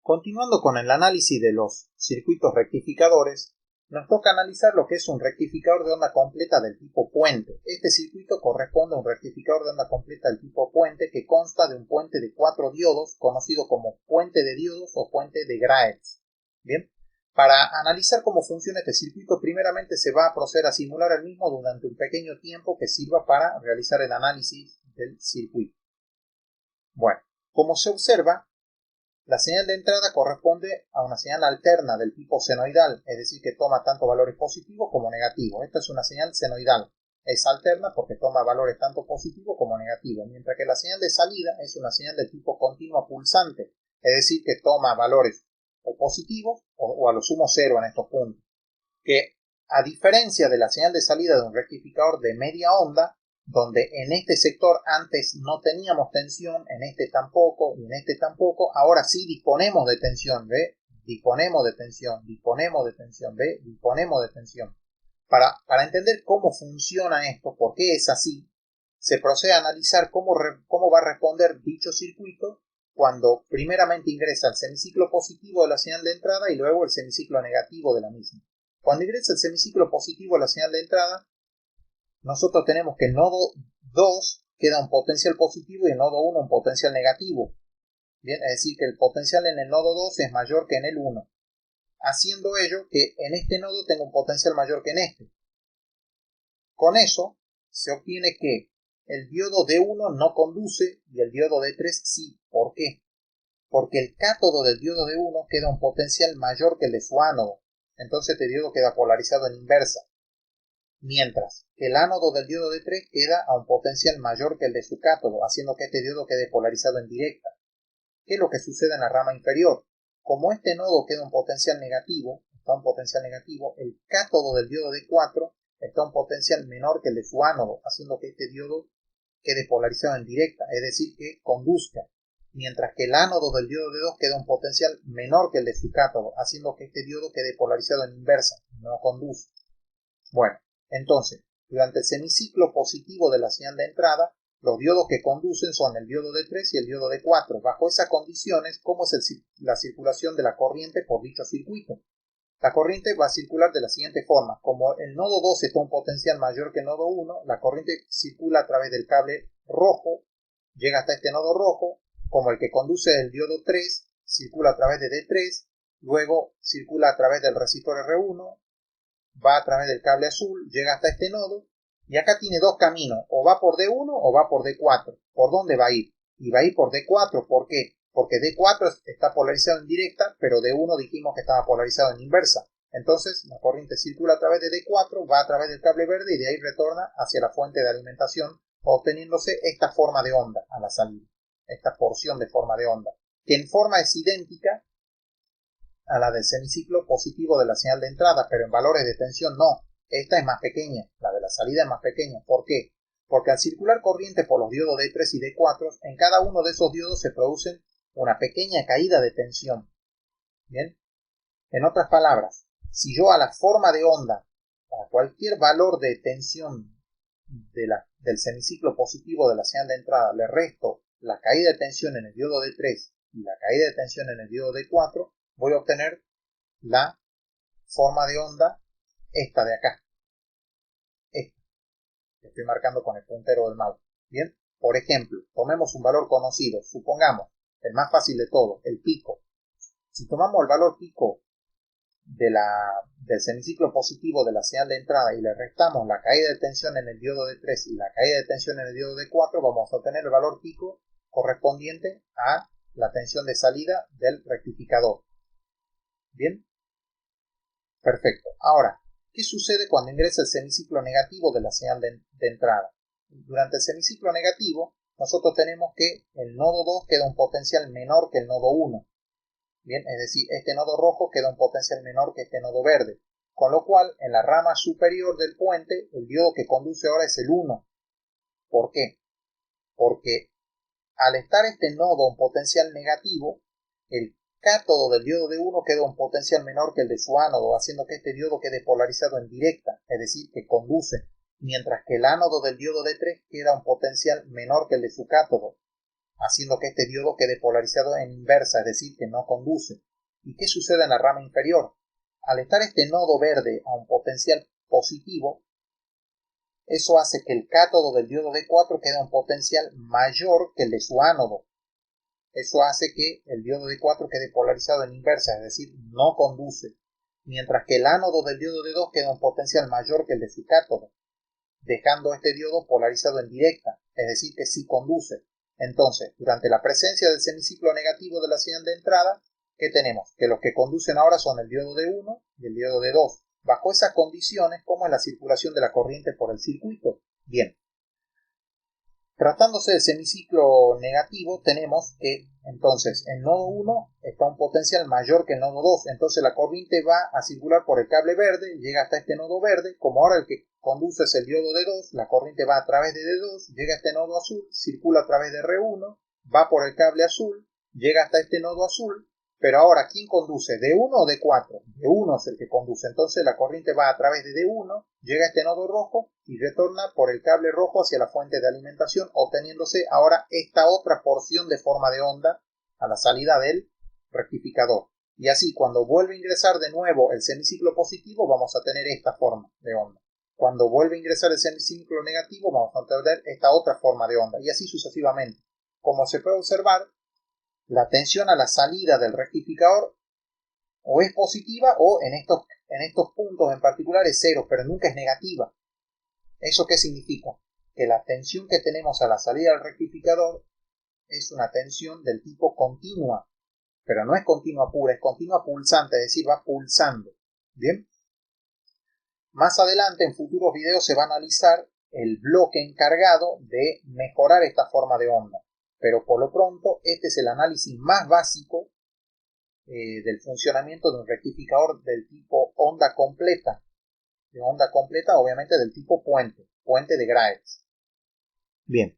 Continuando con el análisis de los circuitos rectificadores, nos toca analizar lo que es un rectificador de onda completa del tipo puente. Este circuito corresponde a un rectificador de onda completa del tipo puente que consta de un puente de 4 diodos, conocido como puente de diodos o puente de Graetz. Bien, para analizar cómo funciona este circuito, primeramente se va a proceder a simular el mismo durante un pequeño tiempo que sirva para realizar el análisis del circuito. Bueno, como se observa, la señal de entrada corresponde a una señal alterna del tipo senoidal, es decir, que toma tanto valores positivos como negativos. Esta es una señal senoidal. Es alterna porque toma valores tanto positivos como negativos, mientras que la señal de salida es una señal de tipo continua pulsante, es decir, que toma valores o positivos o a lo sumo cero en estos puntos. Que a diferencia de la señal de salida de un rectificador de media onda, donde en este sector antes no teníamos tensión, en este tampoco y en este tampoco, ahora sí disponemos de tensión, ¿ve? Disponemos de tensión, disponemos de tensión, ¿ve? Disponemos de tensión. Para entender cómo funciona esto, por qué es así, se procede a analizar cómo va a responder dicho circuito cuando primeramente ingresa el semiciclo positivo de la señal de entrada y luego el semiciclo negativo de la misma. Cuando ingresa el semiciclo positivo de la señal de entrada, nosotros tenemos que el nodo 2 queda un potencial positivo y el nodo 1 un potencial negativo. Bien, es decir, que el potencial en el nodo 2 es mayor que en el 1, haciendo ello que en este nodo tenga un potencial mayor que en este. Con eso se obtiene que el diodo D1 no conduce y el diodo D3 sí. ¿Por qué? Porque el cátodo del diodo D1 queda un potencial mayor que el de su ánodo. Entonces este diodo queda polarizado en inversa. Mientras que el ánodo del diodo D3 queda a un potencial mayor que el de su cátodo, haciendo que este diodo quede polarizado en directa. ¿Qué es lo que sucede en la rama inferior? Como este nodo queda un potencial negativo, el cátodo del diodo D4 está a un potencial menor que el de su ánodo, haciendo que este diodo quede polarizado en directa, es decir, que conduzca. Mientras que el ánodo del diodo D2 queda a un potencial menor que el de su cátodo, haciendo que este diodo quede polarizado en inversa, no conduce. Bueno, entonces, durante el semiciclo positivo de la señal de entrada, los diodos que conducen son el diodo D3 y el diodo D4. Bajo esas condiciones, ¿cómo es la circulación de la corriente por dicho circuito? La corriente va a circular de la siguiente forma. Como el nodo 2 está a un potencial mayor que el nodo 1, la corriente circula a través del cable rojo, llega hasta este nodo rojo, como el que conduce el diodo 3, circula a través de D3, luego circula a través del resistor R1, va a través del cable azul, llega hasta este nodo, y acá tiene dos caminos, o va por D1 o va por D4. ¿Por dónde va a ir? Y va a ir por D4, ¿por qué? Porque D4 está polarizado en directa, pero D1 dijimos que estaba polarizado en inversa. Entonces la corriente circula a través de D4, va a través del cable verde y de ahí retorna hacia la fuente de alimentación, obteniéndose esta forma de onda a la salida, esta porción de forma de onda, que en forma es idéntica a la del semiciclo positivo de la señal de entrada, pero en valores de tensión no. Esta es más pequeña, la de la salida es más pequeña. ¿Por qué? Porque al circular corriente por los diodos D3 y D4, en cada uno de esos diodos se produce una pequeña caída de tensión. Bien, en otras palabras, si yo a la forma de onda, a cualquier valor de tensión del semiciclo positivo de la señal de entrada, le resto la caída de tensión en el diodo D3 y la caída de tensión en el diodo D4, voy a obtener la forma de onda, esta de acá, esta que estoy marcando con el puntero del mouse. Bien, por ejemplo, tomemos un valor conocido, supongamos el más fácil de todo, el pico. Si tomamos el valor pico del semiciclo positivo de la señal de entrada y le restamos la caída de tensión en el diodo D3 y la caída de tensión en el diodo D4, vamos a obtener el valor pico correspondiente a la tensión de salida del rectificador. Bien, perfecto. Ahora, ¿qué sucede cuando ingresa el semiciclo negativo de la señal de entrada? Durante el semiciclo negativo, nosotros tenemos que el nodo 2 queda un potencial menor que el nodo 1. Bien, es decir, este nodo rojo queda un potencial menor que este nodo verde. Con lo cual, en la rama superior del puente, el diodo que conduce ahora es el 1. ¿Por qué? Porque al estar este nodo en potencial negativo, el cátodo del diodo D1 queda un potencial menor que el de su ánodo, haciendo que este diodo quede polarizado en directa, es decir, que conduce, mientras que el ánodo del diodo D3 queda un potencial menor que el de su cátodo. haciendo que este diodo quede polarizado en inversa, es decir, que no conduce. ¿Y qué sucede en la rama inferior? Al estar este nodo verde a un potencial positivo, eso hace que el cátodo del diodo D4 quede a un potencial mayor que el de su ánodo. Eso hace que el diodo D4 quede polarizado en inversa, es decir, no conduce, mientras que el ánodo del diodo D2 queda a un potencial mayor que el de su cátodo, dejando este diodo polarizado en directa, es decir, que sí conduce. Entonces, durante la presencia del semiciclo negativo de la señal de entrada, ¿qué tenemos? Que los que conducen ahora son el diodo D1 y el diodo D2. Bajo esas condiciones, ¿cómo es la circulación de la corriente por el circuito? Bien. Tratándose del semiciclo negativo, tenemos que entonces en nodo 1 está un potencial mayor que el nodo 2, entonces la corriente va a circular por el cable verde, llega hasta este nodo verde, como ahora el que conduce es el diodo D2, la corriente va a través de D2, llega a este nodo azul, circula a través de R1, va por el cable azul, llega hasta este nodo azul, pero ahora ¿quién conduce? ¿D1 o D4? D1 es el que conduce, entonces la corriente va a través de D1, llega a este nodo rojo y retorna por el cable rojo hacia la fuente de alimentación, obteniéndose ahora esta otra porción de forma de onda a la salida del rectificador. Y así, cuando vuelve a ingresar de nuevo el semiciclo positivo, vamos a tener esta forma de onda. Cuando vuelve a ingresar el semiciclo negativo, vamos a tener esta otra forma de onda, y así sucesivamente. Como se puede observar, la tensión a la salida del rectificador o es positiva o en estos puntos en particular es cero, pero nunca es negativa. ¿Eso qué significa? Que la tensión que tenemos a la salida del rectificador es una tensión del tipo continua, pero no es continua pura, es continua pulsante, es decir, va pulsando. Bien. Más adelante, en futuros videos, se va a analizar el bloque encargado de mejorar esta forma de onda. Pero por lo pronto, este es el análisis más básico del funcionamiento de un rectificador del tipo onda completa. De onda completa, obviamente, del tipo puente de Graetz. Bien.